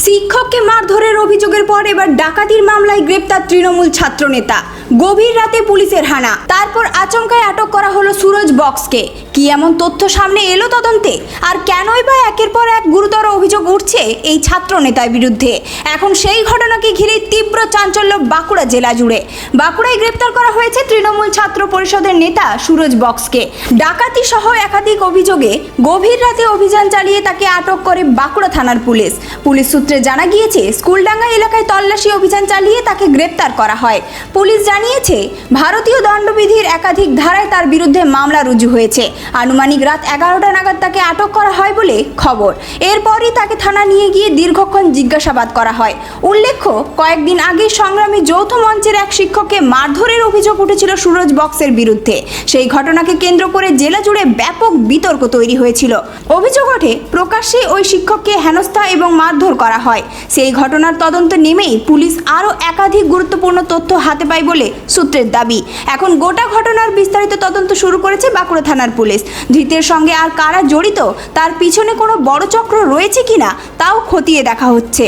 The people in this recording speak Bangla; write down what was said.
শিক্ষককে মারধরের অভিযোগের পর এবার ডাকাতির মামলায় গ্রেপ্তার তৃণমূল ছাত্রনেতা। গভীর রাতে পুলিশের হানা, তারপর আচমকায় আটক করা হলো সুরজ বক্সকে। কি এমন তথ্য সামনে এলো তদন্তে? আর কেনই বা একের পর এক গুরুতর অভিযোগ উঠছে এই ছাত্রনেতার বিরুদ্ধে? এখন সেই ঘটনাকে ঘিরে তীব্র চাঞ্চল্য বাঁকুড়া জেলা জুড়ে। বাঁকুড়ায় গ্রেপ্তার করা হয়েছে তৃণমূল ছাত্র পরিষদের নেতা সুরজ বক্সকে। ডাকাতি সহ একাধিক অভিযোগে গভীর রাতে অভিযান চালিয়ে তাকে আটক করে বাঁকুড়া থানার পুলিশ। পুলিশ সূত্রে জানা গিয়েছে, স্কুলডাঙ্গা এলাকায় তল্লাশি অভিযান চালিয়ে তাকে গ্রেপ্তার করা হয়। পুলিশ জানিয়েছে, ভারতীয় দণ্ডবিধির একাধিক ধারায় তার বিরুদ্ধে মামলা রুজু হয়েছে। আনুমানিক রাত 11টা নাগাদ তাকে আটক করা হয় বলে খবর। এরপরই তাকে থানা নিয়ে গিয়ে দীর্ঘক্ষণ জিজ্ঞাসাবাদ করা হয়। উল্লেখ্য, কয়েকদিন আগে সংগ্রামী যৌথ মঞ্চের এক শিক্ষককে মারধরের অভিযোগ উঠেছিল সুরজ বক্সের বিরুদ্ধে। সেই ঘটনাকে কেন্দ্র করে জেলা জুড়ে ব্যাপক বিতর্ক তৈরি হয়েছিল। অভিযোগ ওঠে, প্রকাশ্যে ওই শিক্ষককে হেনস্থা এবং মারধর করা হয়। সেই ঘটনার তদন্ত নেমেই পুলিশ আরও একাধিক গুরুত্বপূর্ণ তথ্য হাতে পায় বলে সূত্রের দাবি। এখন গোটা ঘটনার বিস্তারিত তদন্ত শুরু করেছে বাঁকুড়া থানার পুলিশ। ধৃতের সঙ্গে আর কারা জড়িত, তার পিছনে কোনো বড় চক্র রয়েছে কিনা তাও খতিয়ে দেখা হচ্ছে।